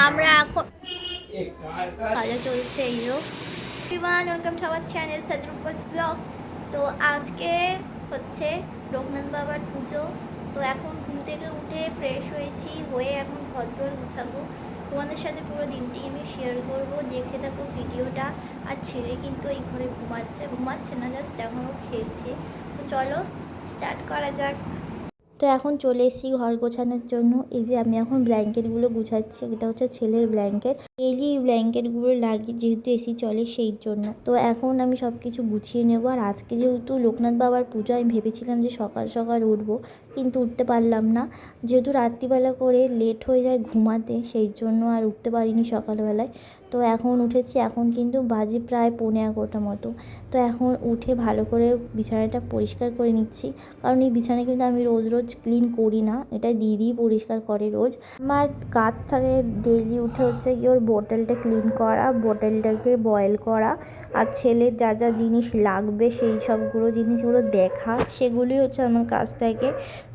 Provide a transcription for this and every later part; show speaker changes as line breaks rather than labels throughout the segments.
আমরা এখন ভালো চলছে এইও everyone, welcome to our channel Sajrupa's blog. তো আজকে হচ্ছে লোকনাথ বাবার পুজো। তো এখন ঘুম থেকে উঠে ফ্রেশ হয়ে এখন ঘর দর গুছাবো। তোমাদের সাথে পুরো দিনটি আমি শেয়ার করবো, দেখে থাকো ভিডিওটা। আর ছেলে কিন্তু এই ঘরে ঘুমাচ্ছে না, জাস্ট এখনও খেলছে। তো চলো স্টার্ট করা যাক। তো এখন চলে এসেছি ঘর গোছানোর জন্য। এই যে আমি এখন ব্ল্যাঙ্কেটগুলো গুছাচ্ছি, এটা হচ্ছে ছেলের ব্ল্যাঙ্কেট। এই ব্ল্যাঙ্কেটগুলো লাগে যেহেতু এসি চলে সেই জন্য। তো এখন আমি সব কিছু গুছিয়ে নেবো। আর আজকে যেহেতু লোকনাথ বাবার পুজো, আমি ভেবেছিলাম যে সকাল সকাল উঠবো, কিন্তু উঠতে পারলাম না। যেহেতু রাত্রিবেলা করে লেট হয়ে যায় ঘুমাতে, সেই জন্য আর উঠতে পারিনি সকালবেলায়। তো এখন উঠেছি, এখন কিন্তু বাজে প্রায় 11:15 মতো। তো এখন উঠে ভালো করে বিছানাটা পরিষ্কার করে নিচ্ছি, কারণ এই বিছানা কিন্তু আমি রোজ রোজ ক্লিন করি না, এটা দিদি পরিষ্কার করে রোজ। আমার কাজ থাকে ডেইলি উঠে হচ্ছে কি ওর বোতলটা ক্লিন করা, বোতলটাকে বয়েল করা, আর ছেলের যা যা জিনিস লাগবে সেই সবগুলো জিনিসগুলো দেখা, সেগুলোই হচ্ছে আমার কাজ থাকে।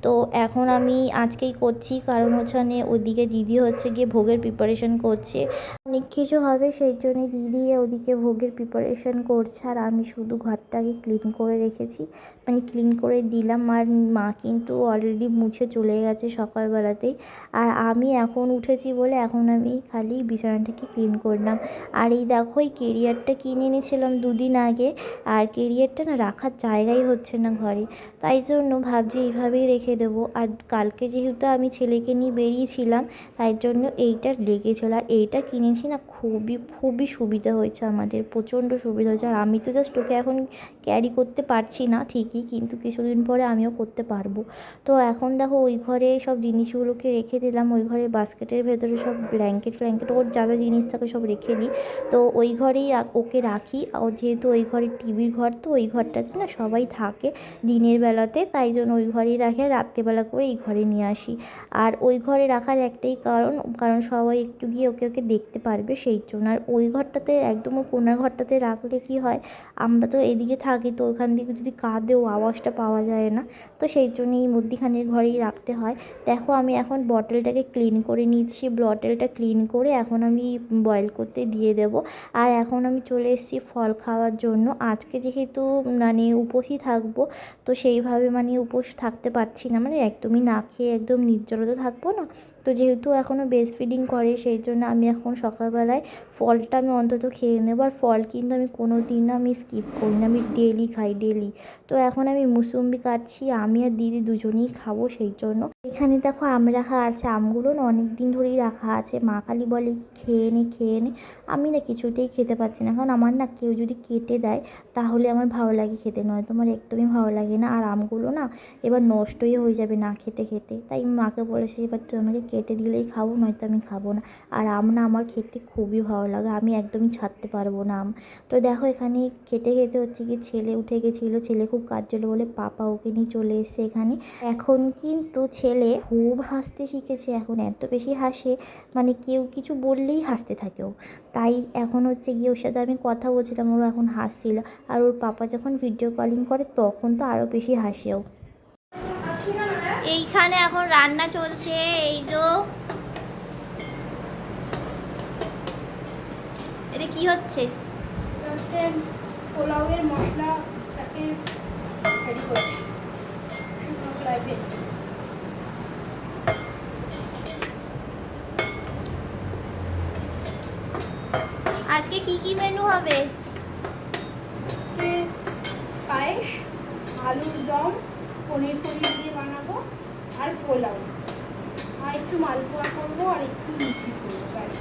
তো এখন আমি আজকেই করছি, কারণ হচ্ছে ওদিকে দিদি হচ্ছে গিয়ে ভোগের প্রিপারেশন করছে, অনেক কিছু হবে, সেই জন্যই দিদি ওদিকে ভোগের প্রিপারেশন করছে। আর আমি শুধু ঘরটাকে ক্লিন করে রেখেছি, মানে ক্লিন করে দিলাম। আর মা কিন্তু অলরেডি মুছে চলে গেছে সকালবেলাতেই। আর আমি এখন উঠেছি বলে এখন আমি খালি বিছানাটাকে ক্লিন করলাম। আর এই দেখো, এই কেরিয়ারটা কিনে এনেছিলাম দুদিন আগে, আর কেরিয়ারটা না রাখার জায়গাই হচ্ছে না ঘরে, তাই জন্য ভাবছি এইভাবেই রেখে দেবো। আর কালকে যেহেতু আমি ছেলেকে নিয়ে বেরিয়েছিলাম, তাই জন্য এইটা লেগেছিলো। আর এইটা কিনেছি না, খুবই সুবিধা হয়েছে আমাদের, প্রচণ্ড সুবিধা হয়েছে। আর আমি তো জাস্ট ওকে এখন ক্যারি করতে পারছি না ঠিকই, কিন্তু কিছুদিন পরে আমিও করতে পারবো। তো এখন দেখো ওই ঘরে সব জিনিসগুলোকে রেখে দিলাম, ওই ঘরে বাস্কেটের ভেতরে সব ব্ল্যাঙ্কেট ওর যা যা জিনিস থাকে সব রেখে দিই। তো ওই ঘরেই ওকে রাখি। আর যেহেতু ওই ঘরে টিভির ঘর, তো ওই ঘরটাতে না সবাই থাকে দিনের বেলাতে, তাই জন্য ওই ঘরেই রাখি। আর রাত্রেবেলা করে এই ঘরে নিয়ে আসি। আর ওই ঘরে রাখার একটাই কারণ সবাই একটু গিয়ে ওকে দেখতে পারবে, সেই জন্য। আর ওই ঘরটাতে একদম কোনার ঘরটাতে রাখলে কি হয়, আমরা তো এদিকে থাকি, তো ওখান থেকে যদি কাঁদেও আওয়াজটা পাওয়া যায় না, তো সেই জন্য এই মধ্যিখানের ঘরেই রাখতে হয়। দেখো আমি এখন বটলটাকে ক্লিন করে নিচ্ছি, বটলটা ক্লিন করে এখন আমি বয়েল করতে দিয়ে দেব। আর এখন আমি চলে এসেছি ফল খাওয়ার জন্য। আজকে যেহেতু মানে উপোসই থাকবো, তো সেইভাবে মানে উপোস থাকতে পারছি না, মানে একদমই না খেয়ে একদম নির্জলতা থাকবো না। তো যেহেতু এখনও ব্রেস্ট ফিডিং করে, সেই জন্য আমি এখন সকালবেলায় ফলটা আমি অন্তত খেয়ে নেবো। আর ফল কিন্তু আমি কোনো দিনও আমি স্কিপ করি না, আমি ডেলি খাই ডেলি। তো এখন আমি মুসুম্বি কাটছি, আমি আর দিদি দুজনেই খাবো, সেই জন্য। এখানে দেখো আম রাখা আছে, আমগুলো না অনেক দিন ধরেই রাখা আছে। মা খালি বলে কি খেয়ে নে, আমি না কিছুতেই খেতে পারছি না, কারণ আমার না কেউ যদি কেটে দেয় তাহলে আমার ভালো লাগে খেতে, নয়তো আমার একদমই ভালো লাগে না। আর আমগুলো না এবার নষ্টই হয়ে যাবে না খেতে খেতে, তাই মাকে বলেছি এবার তুই আমাকে কেটে দিলেই খাবো, নয়তো আমি খাবো না। আর আম না আমার খেতে খুবই ভালো লাগে, আমি একদমই ছাড়তে পারবো না আম। তো দেখো এখানে খেতে হচ্ছে কি ছেলে উঠে গেছিলো, ছেলে খুব কাজ ছিল বলে পাপা ওকে নিয়ে চলে এসেছে এখানে। এখন কিন্তু ছেলে খুব হাসতে শিখেছে, এখন এত বেশি হাসে, মানে কেউ কিছু বললেই হাসতে থাকে ও। তাই এখন হচ্ছে গিয়ে ওর সাথে আমি কথা বলছিলাম, ও এখন হাসছিল। আর ওর পাপা যখন ভিডিও কলিং করে তখন তো আরও বেশি হাসেও। এইখানে এখন রান্না চলছে, এই যে এটা কি হচ্ছে,
পোলাওয়ের মশলাটাকে রেডি করছি, শুকনো কড়াই ভেজে।
আজকে কি মেনু হবে?
আজকে পায়েস, আলুর দম, পনির দিয়ে বানাবো, আর পোলাও, আর একটু মালপোয়া করবো, আর একটু লুচি করবো, ব্যাস।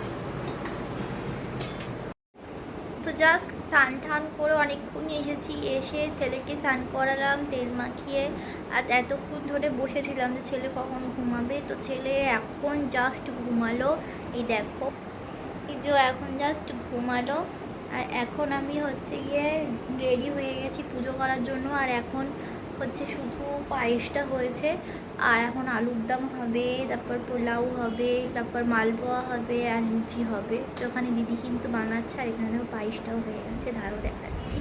তো জাস্ট স্নান টান করে অনেকক্ষণ এসেছি, এসে ছেলেকে স্নান করালাম তেল মাখিয়ে। আর এতক্ষণ ধরে বসেছিলাম যে ছেলে কখন ঘুমাবে, তো ছেলে এখন জাস্ট ঘুমালো। এই দেখো, এই যে এখন জাস্ট ঘুমালো। আর এখন আমি হচ্ছে গিয়ে রেডি হয়ে গেছি পুজো করার জন্য। আর এখন হচ্ছে শুধু পায়েসটা হয়েছে, আর এখন আলুর দম হবে, তারপর পোলাও হবে, তারপর মালপোয়া হবে, আর লুচি হবে। তো ওখানে দিদি কিন্তু বানাচ্ছে, আর এখানে দেখো পায়েসটাও হয়ে গেছে, ধারও দেখাচ্ছি।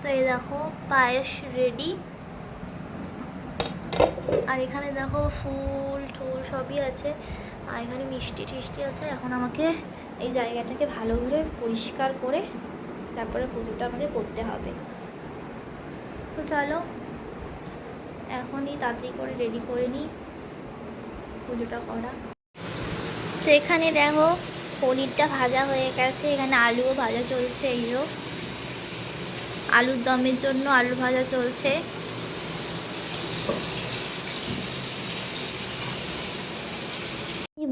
তো এই দেখো পায়েস রেডি। আর এখানে দেখো ফুল টুল সবই আছে, আর এখানে মিষ্টি টিষ্টি আছে। এখন আমাকে এই জায়গাটাকে ভালো করে পরিষ্কার করে তারপরে পুজোটা আমাকে করতে হবে। তো চলো এখনই তাড়াতাড়ি করে রেডি করে নিই পুজোটা করা। তো এখানে দেখো পনিরটা ভাজা হয়ে গেছে, এখানে আলুও ভাজা চলছে। এইও আলুর দমের জন্য আলু ভাজা চলছে।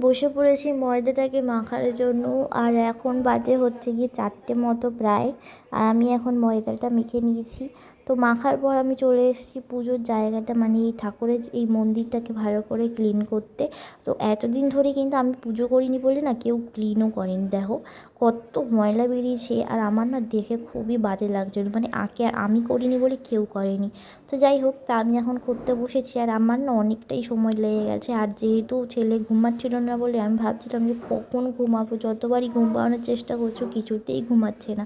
বসে পড়েছি ময়দাটাকে মাখার জন্য, আর এখন বাজে হচ্ছে গিয়ে 4টে মতো প্রায়। আর আমি এখন ময়দাটা মেখে নিয়েছি। তো মাখার পর আমি চলে এসেছি পুজোর জায়গাটা, মানে এই ঠাকুরের এই মন্দিরটাকে ভালো করে ক্লিন করতে। তো এতদিন ধরে কিন্তু আমি পুজো করিনি বলে না কেউ ক্লিনও করেনি। দেখো কত ময়লা বেরিয়েছে, আর আমার না দেখে খুবই বাজে লাগছিল, মানে আমি করিনি বলে কেউ করেনি। তো যাই হোক, তা আমি এখন করতে বসেছি, আর আমার না অনেকটাই সময় লেগে গেছে। আর যেহেতু ছেলে ঘুমাচ্ছিল না বলে আমি ভাবছিলাম যে কখন ঘুমাবো, যতবারই ঘুম পাড়ানোর চেষ্টা করছো কিছুতেই ঘুমাচ্ছে না।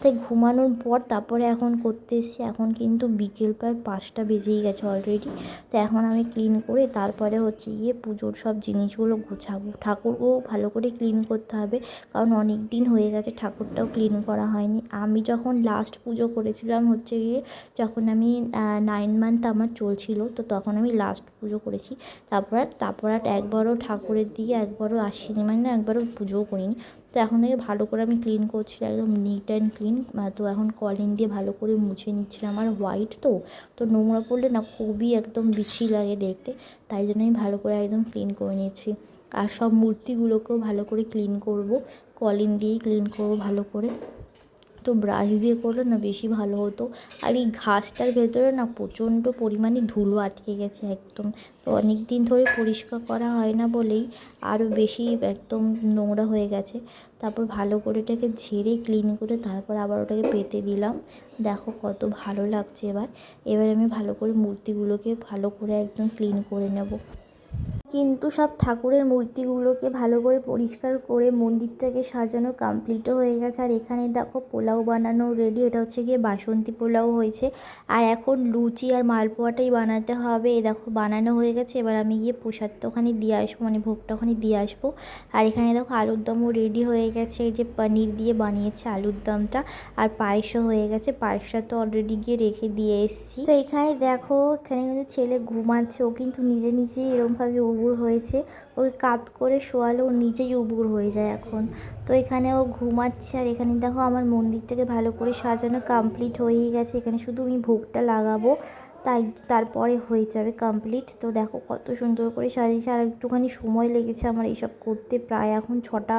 তাই ঘুমানোর পর তারপরে এখন করতে এসেছি। এখন কিন্তু বিকেল প্রায় 5টা বেজেই গেছে অলরেডি। তো এখন আমি ক্লিন করে তারপরে হচ্ছে গিয়ে পুজোর সব জিনিসগুলো গোছাবো। ঠাকুরও ভালো করে ক্লিন করতে হবে, কারণ অনেক দিন হয়ে গেছে ঠাকুরটাও ক্লিন করা হয়নি। আমি যখন লাস্ট পুজো করেছিলাম হচ্ছে গিয়ে যখন আমি 9 মান্থ আমার চলছিল, তো তখন আমি লাস্ট পুজো করেছি। তারপর আর একবারও ঠাকুরের দিকে একবারও আসিনি, মানে একবারও পুজোও করিনি। তো এখন থেকে ভালো করে আমি ক্লিন করছিলাম, একদম নিট অ্যান্ড ক্লিন। তো এখন কলিন দিয়ে ভালো করে মুছে নিচ্ছিলাম। আর হোয়াইট তো নোংরা পড়লে না খুবই একদম বিচ্ছিরি লাগে দেখতে, তাই জন্য আমি ভালো করে একদম ক্লিন করে নিচ্ছি। আর সব মূর্তিগুলোকেও ভালো করে ক্লিন করব, কলিন দিয়েই ক্লিন করব ভালো করে। তো ব্রাশ দিয়ে করলে না বেশি ভালো হতো। আর এই ঘাসটার ভেতরে না প্রচণ্ড পরিমাণে ধুলো আটকে গেছে একদম। তো অনেক দিন ধরে পরিষ্কার করা হয় না বলেই আরও বেশি একদম নোংরা হয়ে গেছে। তারপর ভালো করে এটাকে ঝেড়ে ক্লিন করে তারপর আবার ওটাকে পেতে দিলাম। দেখো কত ভালো লাগছে। এবার আমি ভালো করে মূর্তিগুলোকে ভালো করে একদম ক্লিন করে নেব। কিন্তু সব ঠাকুরের মূর্তিগুলোকে ভালো করে পরিষ্কার করে মন্দিরটাকে সাজানো কমপ্লিটও হয়ে গেছে। আর এখানে দেখো পোলাও বানানো রেডি, এটা হচ্ছে গিয়ে বাসন্তী পোলাও হয়েছে। আর এখন লুচি আর মালপোয়াটাই বানাতে হবে। এই দেখো বানানো হয়ে গেছে, এবার আমি গিয়ে প্রসাদটা ওখানে দিয়ে আসবো, মানে ভোগটা ওখানে দিয়ে আসবো। আর এখানে দেখো আলুর দমও রেডি হয়ে গেছে, এই যে পনির দিয়ে বানিয়েছে আলুর দমটা। আর পায়েসও হয়ে গেছে, পায়েসটা তো অলরেডি গিয়ে রেখে দিয়ে এসেছি। তো এখানে দেখো এখানে কিন্তু ছেলে ঘুমাচ্ছে, ও কিন্তু নিজে নিজেই এরকমভাবে উবুর হয়েছে। ওই কাত করে শোয়ালে ও নিজেই উবুর হয়ে যায় এখন। তো এখানে ও ঘুমাচ্ছে। আর এখানে দেখো আমার মন্দিরটাকে ভালো করে সাজানো কমপ্লিট হয়েই গেছে, এখানে শুধু আমি ভোগটা লাগাবো, তারপরে হয়ে যাবে কমপ্লিট। তো দেখো কত সুন্দর করে সাজিয়েছে। আর একটুখানি সময় লেগেছে আমার এইসব করতে, প্রায় এখন 6টা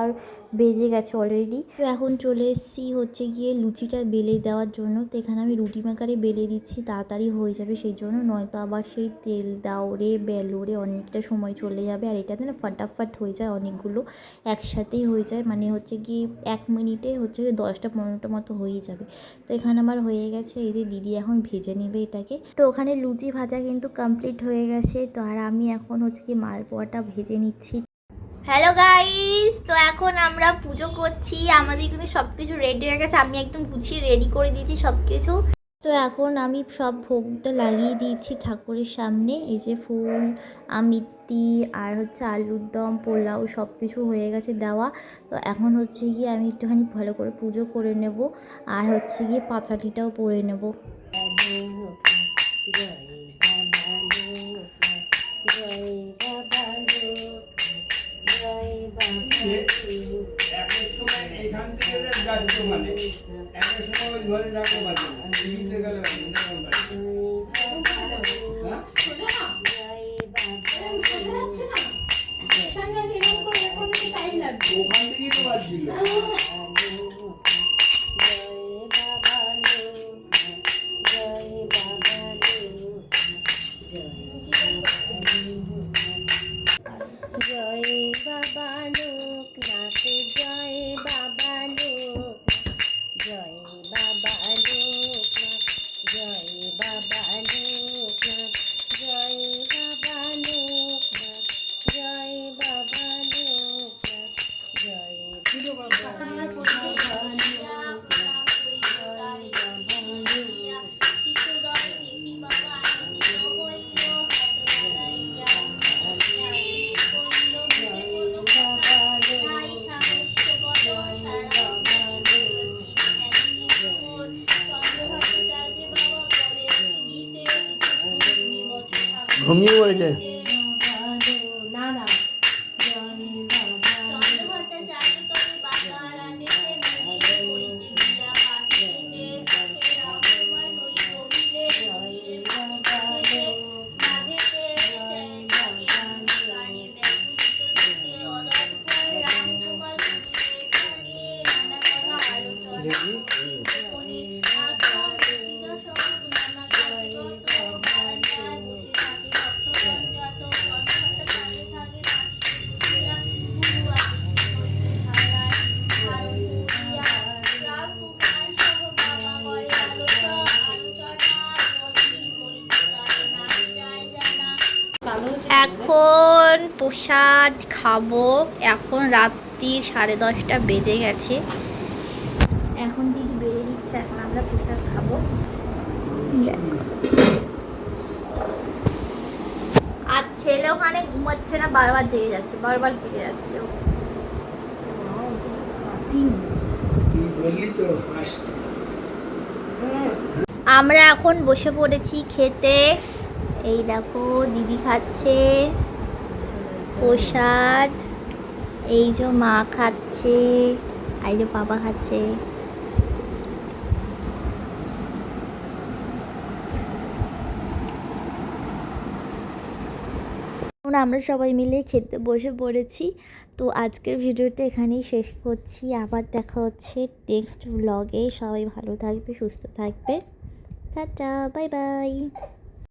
বেজে গেছে অলরেডি। তো এখন চলে এসেছি হচ্ছে গিয়ে লুচিটা বেলে দেওয়ার জন্য। তো এখানে আমি রুটি মেকারে বেলে দিচ্ছি, তাড়াতাড়ি হয়ে যাবে সেই জন্য, নয়তো আবার সেই তেল দাও রে বেলো রে অনেকটা সময় চলে যাবে। আর এটাতে না ফাটাফাট হয়ে যায়, অনেকগুলো একসাথেই হয়ে যায়, মানে হচ্ছে গিয়ে 1 মিনিটে হচ্ছে গিয়ে 10টা 15টা মতো হয়েই যাবে। তো এখানে আমার হয়ে গেছে, এই যে দিদি এখন ভেজে নেবে এটাকে। তো ওখানে লুচি ভাজা কিন্তু কমপ্লিট হয়ে গেছে। তো আর আমি এখন হচ্ছে কি মালপোয়াটা ভেজে নিচ্ছি। হ্যালো গাইস, তো এখন আমরা পুজো করছি, আমাদের কিন্তু সব কিছু রেডি হয়ে গেছে, আমি একদম গুছিয়ে রেডি করে দিয়েছি সব কিছু। তো এখন আমি সব ভোগটা লাগিয়ে দিয়েছি ঠাকুরের সামনে, এই যে ফুল আমিত্তি আর হচ্ছে আলুর দম পোলাও সব কিছু হয়ে গেছে দেওয়া। তো এখন হচ্ছে গিয়ে আমি একটুখানি ভালো করে পুজো করে নেব, আর হচ্ছে গিয়ে পাঁচালিটাও পরে নেব।
দিলে
না না
এখন প্রসাদ খাবো। এখন রাত্রি 10:30 বেজে গেছে। এখন দিদি বেড়ে দিচ্ছে, এখন আমরা প্রসাদ খাবো। আর ছেলে ওখানে ঘুমাচ্ছে না, বারবার জেগে যাচ্ছে, বারবার জেগে যাচ্ছে ও।
তুই বললি তো হাসতে।
আমরা এখন বসে পড়েছি খেতে। এই দেখো দিদি খাচ্ছে প্রসাদ, এই যে মা খাচ্ছে, এই যে বাবা খাচ্ছে। আমরা সবাই মিলে খেতে বসে পড়েছি। তো আজকের ভিডিওটা এখানেই শেষ করছি। আবার দেখা হচ্ছে নেক্সট ব্লগে। সবাই ভালো থাকবে, সুস্থ থাকবে। Tata, bye bye.